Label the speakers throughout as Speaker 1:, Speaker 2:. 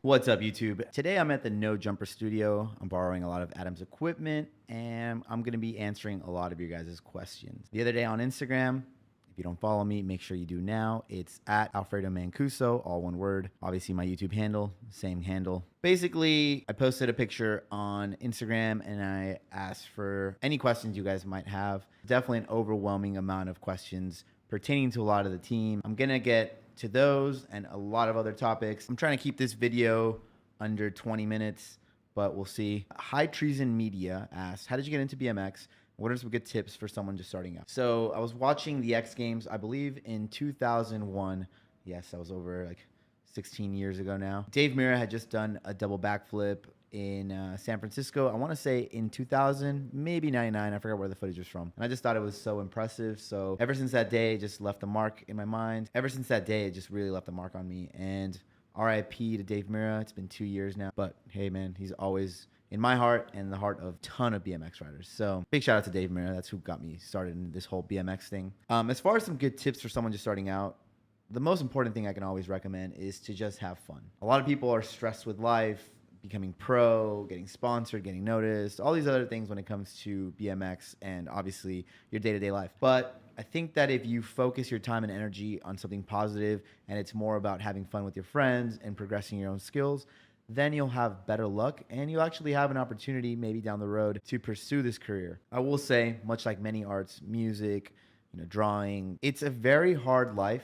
Speaker 1: What's up, YouTube? Today I'm at the No Jumper studio. I'm borrowing a lot of Adam's equipment, and I'm going to be answering a lot of your guys' questions. The other day on Instagram, if you don't follow me, make sure you do now. It's at Alfredo Mancuso, all one word. Obviously, my YouTube handle, same handle. Basically, I posted a picture on Instagram, and I asked for any questions you guys might have. Definitely an overwhelming amount of questions pertaining to a lot of the team. I'm going to get to those and a lot of other topics. I'm trying to keep this video under 20 minutes, but we'll see. High Treason Media asks, how did you get into BMX? What are some good tips for someone just starting out? So I was watching the X Games, I believe in 2001. Yes, that was over like 16 years ago now. Dave Mirra had just done a double backflip in San Francisco. I want to say in 2000, maybe 99. I forgot where the footage was from. And I just thought it was so impressive. So ever since that day, it just left a mark in my mind. Ever since that day, it just really left a mark on me. And RIP to Dave Mirra. It's been 2 years now. But hey, man, he's always in my heart and the heart of a ton of BMX riders. So big shout out to Dave Mirra. That's who got me started in this whole BMX thing. As far as some good tips for someone just starting out, the most important thing I can always recommend is to just have fun. A lot of people are stressed with life, becoming pro, getting sponsored, getting noticed, all these other things when it comes to BMX and obviously your day-to-day life. But I think that if you focus your time and energy on something positive and it's more about having fun with your friends and progressing your own skills, then you'll have better luck and you'll actually have an opportunity maybe down the road to pursue this career. I will say, much like many arts, music, drawing, it's a very hard life.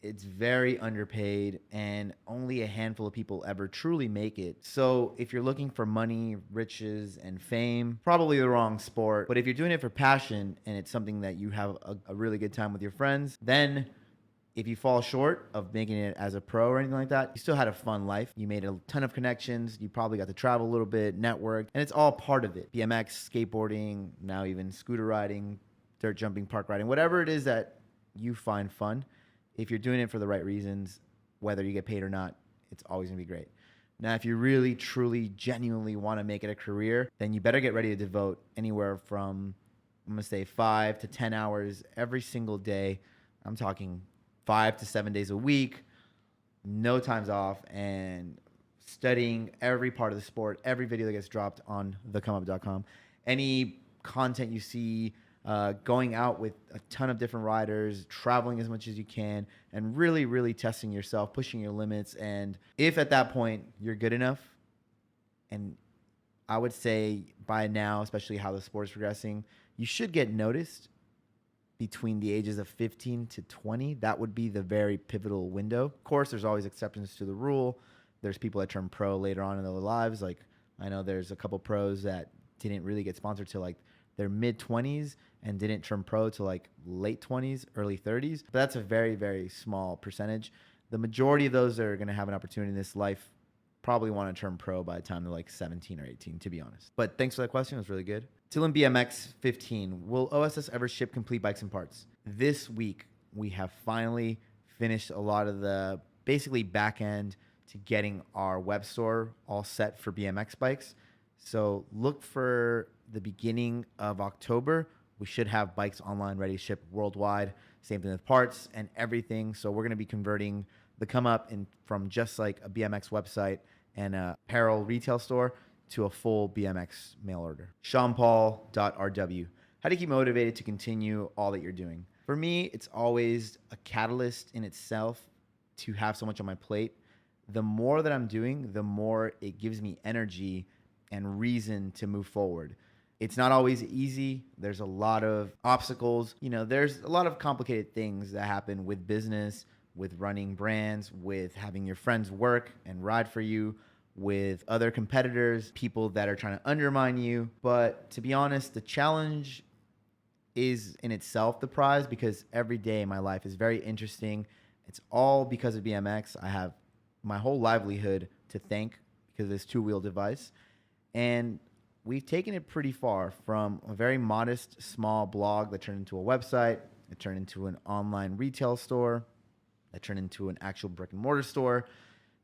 Speaker 1: It's very underpaid and only a handful of people ever truly make it. So if you're looking for money, riches, and fame, probably the wrong sport. But if you're doing it for passion and it's something that you have a really good time with your friends, then if you fall short of making it as a pro or anything like that, you still had a fun life. You made a ton of connections. You probably got to travel a little bit, network, and it's all part of it. BMX, skateboarding, now even scooter riding, dirt jumping, park riding, whatever it is that you find fun. If you're doing it for the right reasons, whether you get paid or not, it's always gonna be great. Now, if you really, truly, genuinely want to make it a career, then you better get ready to devote anywhere from, I'm gonna say 5 to 10 hours every single day. I'm talking 5 to 7 days a week, no times off, and studying every part of the sport, every video that gets dropped on thecomeUp.com. Any content you see, going out with a ton of different riders, traveling as much as you can, and really, really testing yourself, pushing your limits. And if at that point you're good enough, and I would say by now, especially how the sport is progressing, you should get noticed between the ages of 15 to 20. That would be the very pivotal window. Of course, there's always exceptions to the rule. There's people that turn pro later on in their lives. Like I know there's a couple pros that didn't really get sponsored till like their mid-20s and didn't turn pro till like late 20s, early 30s. But that's a very, very small percentage. The majority of those that are going to have an opportunity in this life probably want to turn pro by the time they're like 17 or 18, to be honest. But thanks for that question. It was really good. Dylan BMX 15. Will OSS ever ship complete bikes and parts? This week, we have finally finished a lot of the basically back end to getting our web store all set for BMX bikes. So look for the beginning of October. We should have bikes online ready to ship worldwide. Same thing with parts and everything. So we're going to be converting the Come Up from just like a BMX website and a apparel retail store to a full BMX mail order. SeanPaul.rw. How do you keep motivated to continue all that you're doing? For me, it's always a catalyst in itself to have so much on my plate. The more that I'm doing, the more it gives me energy and reason to move forward. It's not always easy. There's a lot of obstacles. There's a lot of complicated things that happen with business, with running brands, with having your friends work and ride for you, with other competitors, people that are trying to undermine you. But to be honest, the challenge is in itself the prize, because every day in my life is very interesting. It's all because of BMX. I have my whole livelihood to thank because of this two-wheel device. And we've taken it pretty far from a very modest, small blog that turned into a website, it turned into an online retail store, that turned into an actual brick and mortar store,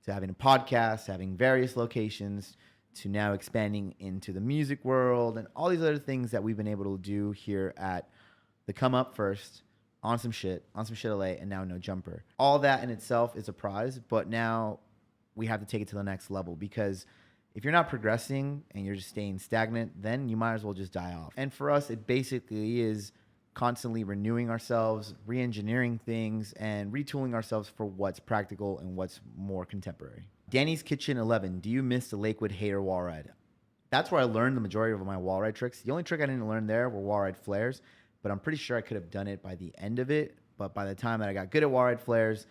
Speaker 1: to having a podcast, having various locations, to now expanding into the music world and all these other things that we've been able to do here at the Come Up first, on some shit LA, and now No Jumper. All that in itself is a prize, but now we have to take it to the next level, because if you're not progressing and you're just staying stagnant, then you might as well just die off. And for us, it basically is constantly renewing ourselves, re-engineering things, and retooling ourselves for what's practical and what's more contemporary. Danny's Kitchen 11, do you miss the Lakewood Hayter wall ride? That's where I learned the majority of my wall ride tricks. The only trick I didn't learn there were wall ride flares, but I'm pretty sure I could have done it by the end of it. But by the time that I got good at wall ride flares,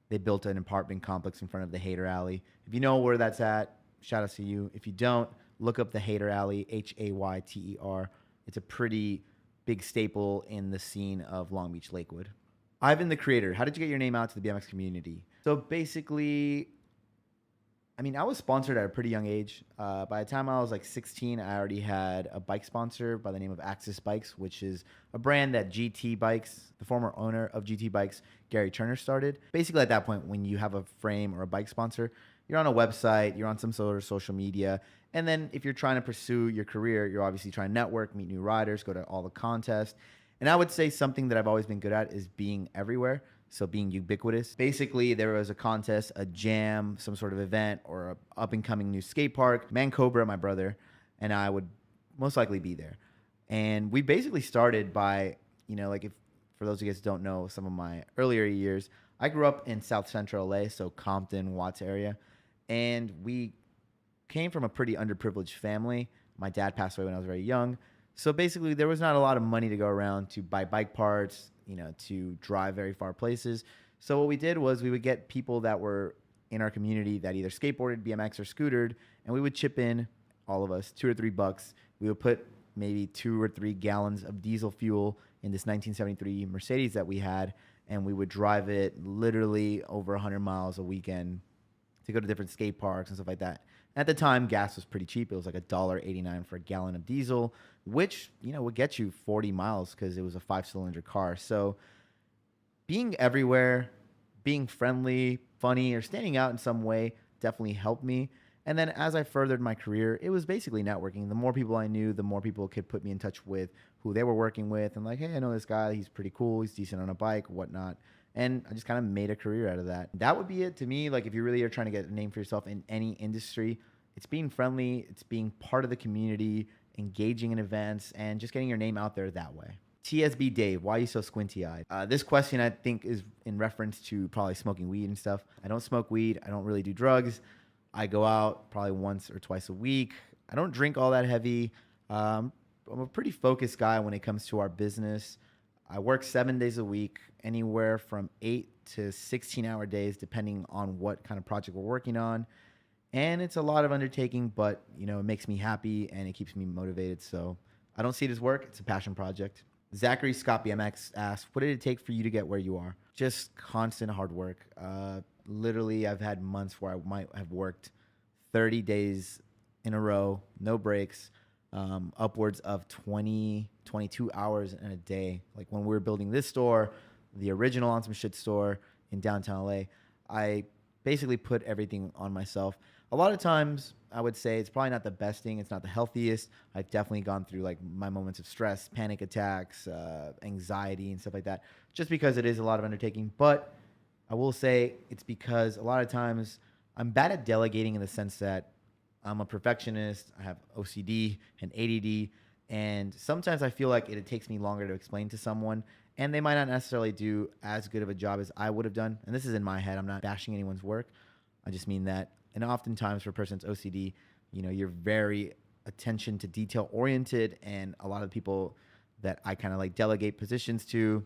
Speaker 1: they built an apartment complex in front of the Hayter Alley. If you know where that's at, shout out to you. If you don't, look up the Hayter Alley, Hayter. It's a pretty big staple in the scene of Long Beach, Lakewood. Ivan the Creator, how did you get your name out to the BMX community? So basically, I mean, I was sponsored at a pretty young age. By the time I was like 16, I already had a bike sponsor by the name of Axis Bikes, which is a brand that GT Bikes, the former owner of GT Bikes, Gary Turner, started. Basically, at that point, when you have a frame or a bike sponsor, you're on a website, you're on some sort of social media. And then if you're trying to pursue your career, you're obviously trying to network, meet new riders, go to all the contests. And I would say something that I've always been good at is being everywhere. So being ubiquitous. Basically, there was a contest, a jam, some sort of event, or a up-and-coming new skate park. Mancobra, my brother, and I would most likely be there. And we basically started by, like, if for those of you guys who don't know some of my earlier years, I grew up in South Central LA, so Compton, Watts area. And we came from a pretty underprivileged family. My dad passed away when I was very young. So basically, there was not a lot of money to go around to buy bike parts, to drive very far places. So what we did was we would get people that were in our community that either skateboarded, BMX, or scootered, and we would chip in, all of us, $2 or $3. We would put maybe 2 or 3 gallons of diesel fuel in this 1973 Mercedes that we had, and we would drive it literally over 100 miles a weekend to go to different skate parks and stuff like that. At the time, gas was pretty cheap. It was like $1.89 for a gallon of diesel, which, would get you 40 miles because it was a 5-cylinder car. So being everywhere, being friendly, funny, or standing out in some way definitely helped me. And then as I furthered my career, it was basically networking. The more people I knew, the more people could put me in touch with who they were working with. And like, hey, I know this guy. He's pretty cool. He's decent on a bike, whatnot. And I just kind of made a career out of that. That would be it to me. Like, if you really are trying to get a name for yourself in any industry, it's being friendly, it's being part of the community, engaging in events, and just getting your name out there that way. TSB Dave, why are you so squinty-eyed? This question, I think, is in reference to probably smoking weed and stuff. I don't smoke weed. I don't really do drugs. I go out probably once or twice a week. I don't drink all that heavy. I'm a pretty focused guy when it comes to our business. I work 7 days a week, anywhere from 8 to 16-hour days, depending on what kind of project we're working on. And it's a lot of undertaking, but, it makes me happy and it keeps me motivated. So I don't see it as work. It's a passion project. Zachary Scott BMX asks, what did it take for you to get where you are? Just constant hard work. Literally, I've had months where I might have worked 30 days in a row, no breaks, upwards of 20, 22 hours in a day. Like when we were building this store, the original On Some Shit store in downtown LA, I basically put everything on myself. A lot of times, I would say it's probably not the best thing. It's not the healthiest. I've definitely gone through like my moments of stress, panic attacks, anxiety, and stuff like that, just because it is a lot of undertaking. But I will say it's because a lot of times I'm bad at delegating in the sense that I'm a perfectionist. I have OCD and ADD. And sometimes I feel like it takes me longer to explain to someone, and they might not necessarily do as good of a job as I would have done. And this is in my head. I'm not bashing anyone's work. I just mean that. And oftentimes for a person's OCD, you're very attention to detail oriented, and a lot of people that I kind of like delegate positions to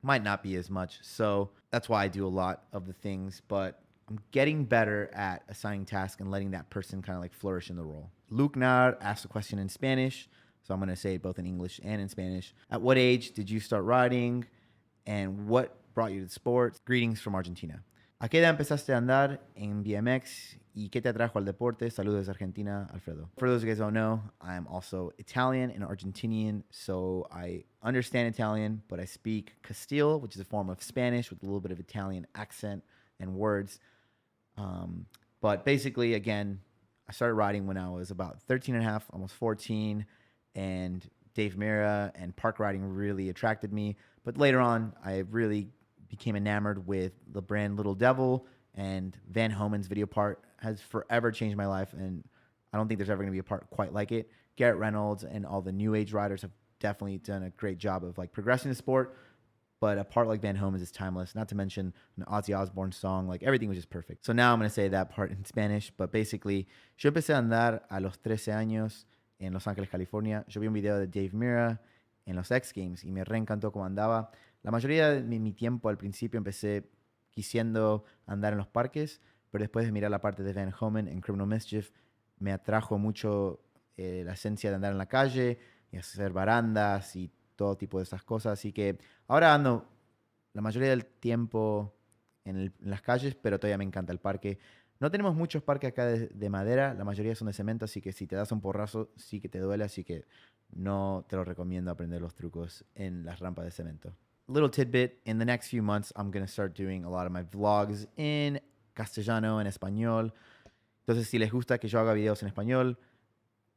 Speaker 1: might not be as much. So that's why I do a lot of the things, but I'm getting better at assigning tasks and letting that person kind of like flourish in the role. Luke Nar asked a question in Spanish, so I'm going to say it both in English and in Spanish. At what age did you start riding, and what brought you to the sport? Greetings from Argentina. ¿A qué edad empezaste a andar en BMX y qué te atrajo al deporte? Saludos, Argentina, Alfredo. For those of you guys who don't know, I'm also Italian and Argentinian, so I understand Italian, but I speak Castile, which is a form of Spanish with a little bit of Italian accent and words. But basically, again, I started riding when I was about 13 and a half, almost 14, and Dave Mira and park riding really attracted me. But later on, I really became enamored with the brand Little Devil And Van Homan's video part has forever changed my life, and I don't think there's ever going to be a part quite like it. Garrett Reynolds and all the new age riders have definitely done a great job of like progressing the sport. But a part like Van Homan's is timeless. Not to mention an Ozzy Osbourne song. Like everything was just perfect. So now I'm going to say that part in Spanish. But basically, yo empecé a andar a los 13 años en Los Ángeles, California. Yo vi un video de Dave Mirra en los X Games y me reencantó cómo andaba. La mayoría de mi tiempo al principio empecé quisiendo andar en los parques, pero después de mirar la parte de Van Homan en Criminal Mischief, me atrajo mucho la esencia de andar en la calle y hacer barandas y todo tipo de esas cosas. Así que ahora ando la mayoría del tiempo en las calles, pero todavía me encanta el parque. No tenemos muchos parques acá de madera, la mayoría son de cemento, así que si te das un porrazo sí que te duele, así que no te lo recomiendo aprender los trucos en las rampas de cemento. Little tidbit, in the next few months, I'm going to start doing a lot of my vlogs in castellano, en español. Entonces, si les gusta que yo haga videos en español,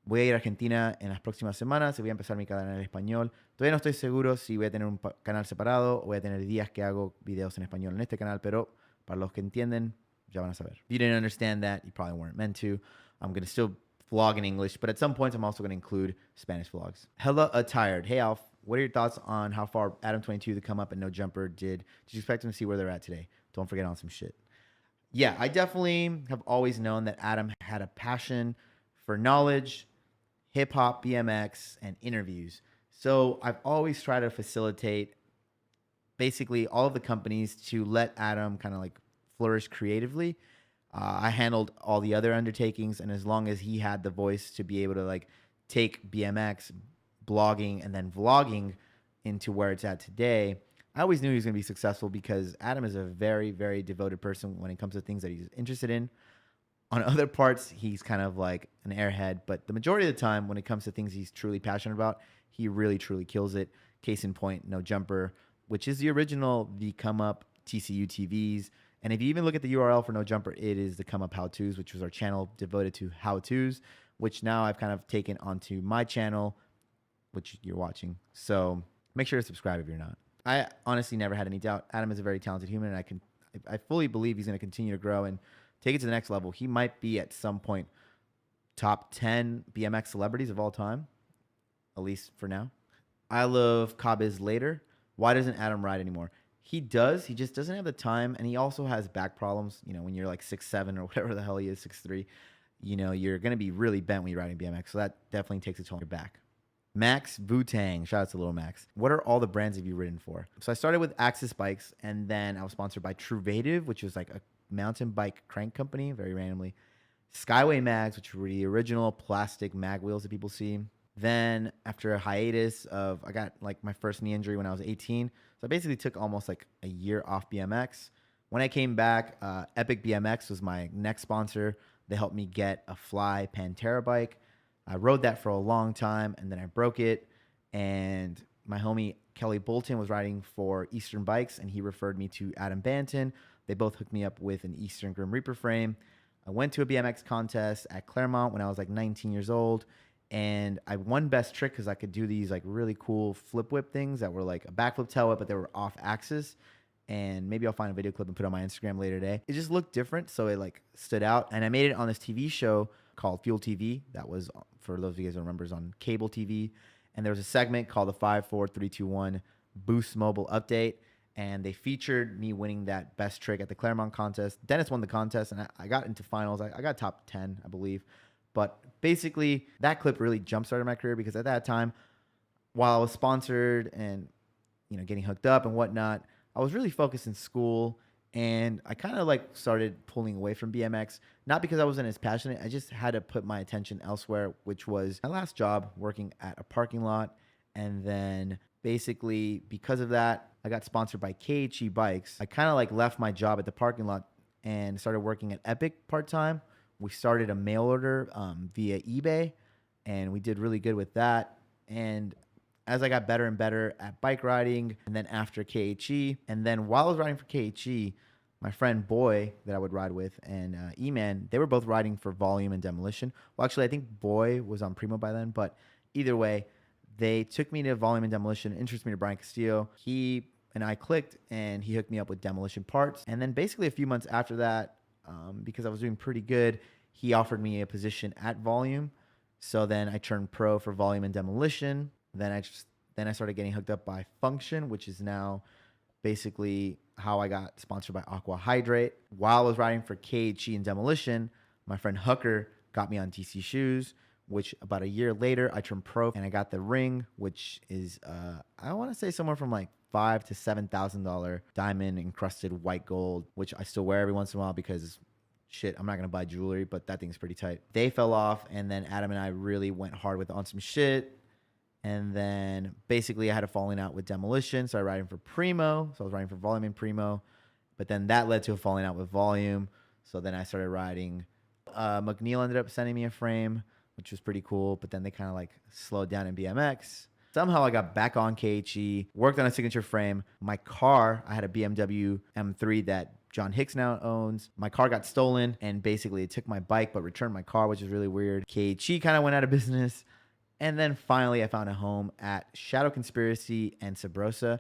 Speaker 1: voy a ir a Argentina en las próximas semanas y voy a empezar mi canal en español. Todavía no estoy seguro si voy a tener un canal separado o voy a tener días que hago videos en español en este canal, pero para los que entienden, ya van a saber. If you didn't understand that, you probably weren't meant to. I'm going to still vlog in English, but at some points, I'm also going to include Spanish vlogs. Hella Tired. Hey, Alf. What are your thoughts on how far Adam 22, the Come Up, and No Jumper did? Did you expect them to see where they're at today? Don't forget on some shit. Yeah, I definitely have always known that Adam had a passion for knowledge, hip-hop, BMX, and interviews. So I've always tried to facilitate basically all of the companies to let Adam kind of like flourish creatively. I handled all the other undertakings, and as long as he had the voice to be able to like take BMX, blogging, and then vlogging into where it's at today, I always knew he was going to be successful because Adam is a very, very devoted person when it comes to things that he's interested in. On other parts, he's kind of like an airhead, but the majority of the time when it comes to things he's truly passionate about, he really, truly kills it. Case in point, No Jumper, which is the original The Come Up TCU TVs. And if you even look at the URL for No Jumper, it is the Come Up How-Tos, which was our channel devoted to how-tos, which now I've kind of taken onto my channel, which you're watching. So make sure to subscribe if you're not. I honestly never had any doubt. Adam is a very talented human, and I fully believe he's going to continue to grow and take it to the next level. He might be at some point top 10 BMX celebrities of all time, at least for now. I love Cabez later. Why doesn't Adam ride anymore? He does. He just doesn't have the time, and he also has back problems. You know, when you're like 6'7" or whatever the hell he is, 6'3", you know, you're going to be really bent when you're riding BMX, so that definitely takes a toll on your back. Max Wu-Tang. Shout out to Little Max. What are all the brands have you ridden for? So I started with Axis Bikes, and then I was sponsored by Truvative, which was like a mountain bike crank company, very randomly. Skyway Mags, which were the original plastic mag wheels that people see. Then after a hiatus of, I got like my first knee injury when I was 18. So I basically took almost like a year off BMX. When I came back, Epic BMX was my next sponsor. They helped me get a Fly Pantera bike. I rode that for a long time, and then I broke it. And my homie Kelly Bolton was riding for Eastern Bikes, and he referred me to Adam Banton. They both hooked me up with an Eastern Grim Reaper frame. I went to a BMX contest at Claremont when I was like 19 years old, and I won best trick because I could do these like really cool flip whip things that were like a backflip tail whip, but they were off axis. And maybe I'll find a video clip and put it on my Instagram later today. It just looked different, so it like stood out. And I made it on this TV show called Fuel TV. That was, for those of you guys who remember, on cable TV. And there was a segment called the 5, 4, 3, 2, 1 Boost Mobile Update. And they featured me winning that best trick at the Claremont contest. Dennis won the contest, and I got into finals. I got top 10, I believe. But basically, that clip really jump-started my career because at that time, while I was sponsored and, you know, getting hooked up and whatnot, I was really focused in school, and I kind of like started pulling away from BMX, not because I wasn't as passionate. I just had to put my attention elsewhere, which was my last job working at a parking lot. And then basically because of that, I got sponsored by KHE Bikes. I kind of like left my job at the parking lot and started working at Epic part-time. We started a mail order via eBay, and we did really good with that. And as I got better and better at bike riding, and then after KHE, and then while I was riding for KHE, my friend Boy that I would ride with and E-Man, they were both riding for Volume and Demolition. Well, actually, I think Boy was on Primo by then, but either way, they took me to Volume and Demolition, introduced me to Brian Castillo. He and I clicked, and he hooked me up with demolition parts. And then basically a few months after that, because I was doing pretty good, he offered me a position at Volume. So then I turned pro for Volume and demolition. Then I started getting hooked up by Function, which is now basically how I got sponsored by Aqua Hydrate. While I was riding for KHE and demolition, my friend Hooker got me on TC shoes, which about a year later I turned pro and I got the ring, which is I want to say somewhere from like $5,000 to $7,000 diamond encrusted white gold, which I still wear every once in a while because shit, I'm not gonna buy jewelry, but that thing's pretty tight. They fell off, and then Adam and I really went hard with on some shit. And then basically I had a falling out with demolition. So I riding for Primo. So I was riding for Volume and Primo. But then that led to a falling out with Volume. So then I started riding. McNeil ended up sending me a frame, which was pretty cool. But then they kind of like slowed down in BMX. Somehow I got back on KHE, worked on a signature frame. My car, I had a BMW M3 that John Hicks now owns. My car got stolen, and basically it took my bike but returned my car, which is really weird. KHE kind of went out of business. And then finally, I found a home at Shadow Conspiracy and Sabrosa.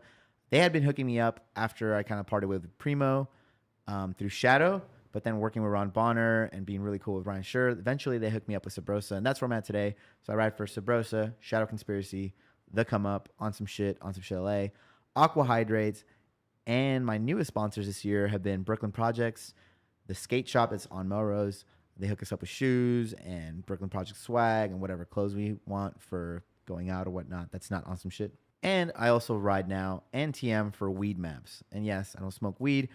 Speaker 1: They had been hooking me up after I kind of parted with Primo through Shadow, but then working with Ron Bonner and being really cool with Ryan Scher. Eventually, they hooked me up with Sabrosa, and that's where I'm at today. So I ride for Sabrosa, Shadow Conspiracy, The Come Up, On Some Shit LA, Aqua Hydrates, and my newest sponsors this year have been Brooklyn Projects, the skate shop that's on Melrose. They hook us up with shoes and Brooklyn Project swag and whatever clothes we want for going out or whatnot. That's not on some shit. And I also ride now and TM for weed maps. And yes, I don't smoke weed,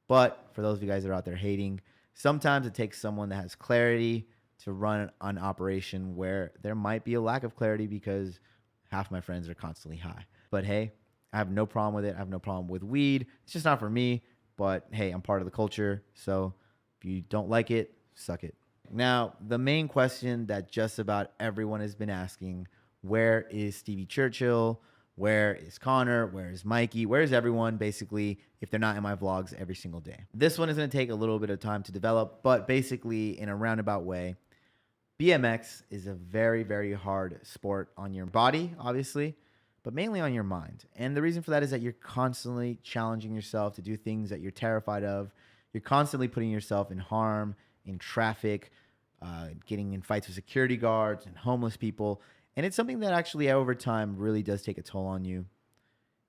Speaker 1: but for those of you guys that are out there hating, sometimes it takes someone that has clarity to run an operation where there might be a lack of clarity because half my friends are constantly high. But hey, I have no problem with it. I have no problem with weed. It's just not for me. But hey, I'm part of the culture. So if you don't like it, suck it. Now, the main question that just about everyone has been asking, where is Stevie Churchill? Where is Connor? Where is Mikey? Where is everyone, basically, if they're not in my vlogs every single day? This one is going to take a little bit of time to develop, but basically, in a roundabout way, BMX is a very, very hard sport on your body, obviously, but mainly on your mind. And the reason for that is that you're constantly challenging yourself to do things that you're terrified of. You're constantly putting yourself in harm, in traffic, getting in fights with security guards and homeless people. And it's something that actually over time really does take a toll on you.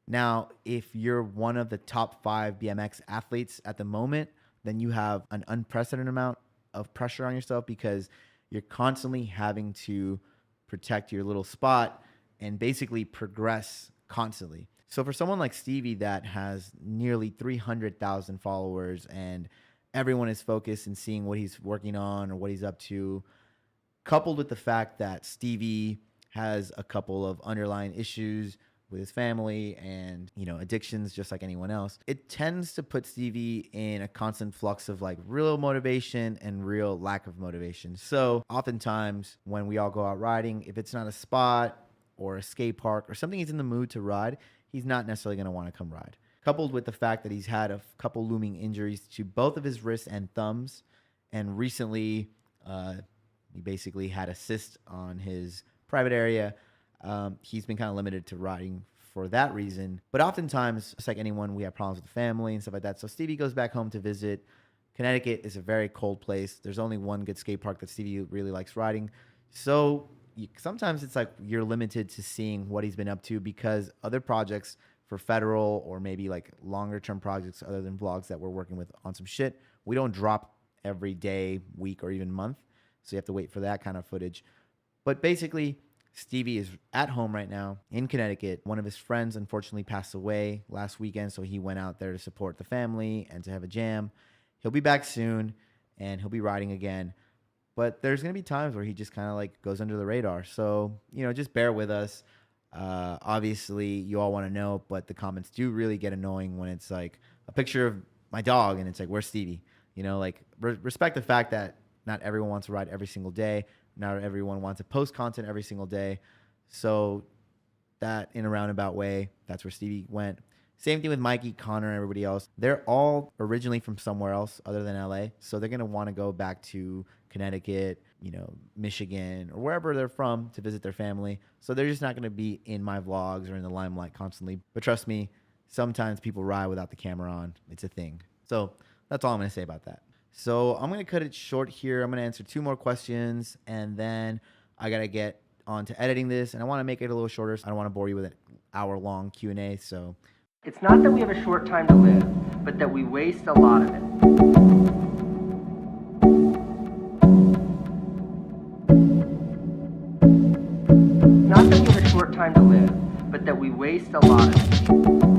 Speaker 1: Now, if you're one of the top 5 BMX athletes at the moment, then you have an unprecedented amount of pressure on yourself because you're constantly having to protect your little spot and basically progress constantly. So for someone like Stevie that has nearly 300,000 followers and everyone is focused and seeing what he's working on or what he's up to, coupled with the fact that Stevie has a couple of underlying issues with his family and, addictions just like anyone else, it tends to put Stevie in a constant flux of like real motivation and real lack of motivation. So oftentimes when we all go out riding, if it's not a spot or a skate park or something he's in the mood to ride, he's not necessarily going to want to come ride. Coupled with the fact that he's had a couple looming injuries to both of his wrists and thumbs. And recently, he basically had a cyst on his private area. He's been kind of limited to riding for that reason. But oftentimes, just like anyone, we have problems with the family and stuff like that. So Stevie goes back home to visit. Connecticut is a very cold place. There's only one good skate park that Stevie really likes riding. So sometimes it's like you're limited to seeing what he's been up to because other projects for federal or maybe like longer term projects other than vlogs that we're working with on some shit, we don't drop every day, week, or even month. So you have to wait for that kind of footage. But basically, Stevie is at home right now in Connecticut. One of his friends unfortunately passed away last weekend, so he went out there to support the family and to have a jam. He'll be back soon, and he'll be riding again. But there's going to be times where he just kind of like goes under the radar. So, just bear with us. Obviously, you all want to know, but the comments do really get annoying when it's like a picture of my dog and it's like, where's Stevie? Respect the fact that not everyone wants to ride every single day. Not everyone wants to post content every single day. So that in a roundabout way, that's where Stevie went. Same thing with Mikey, Connor, and everybody else. They're all originally from somewhere else other than LA. So they're going to want to go back to Connecticut, Michigan, or wherever they're from to visit their family. So they're just not going to be in my vlogs or in the limelight constantly. But trust me, sometimes people ride without the camera on. It's a thing. So that's all I'm going to say about that. So I'm going to cut it short here. I'm going to answer 2 more questions, and then I got to get on to editing this, and I want to make it a little shorter. So I don't want to bore you with an hour-long Q&A. So
Speaker 2: it's not that we have a short time to live, but that we waste a lot of it. Not that we have a short time to live, but that we waste a lot of it.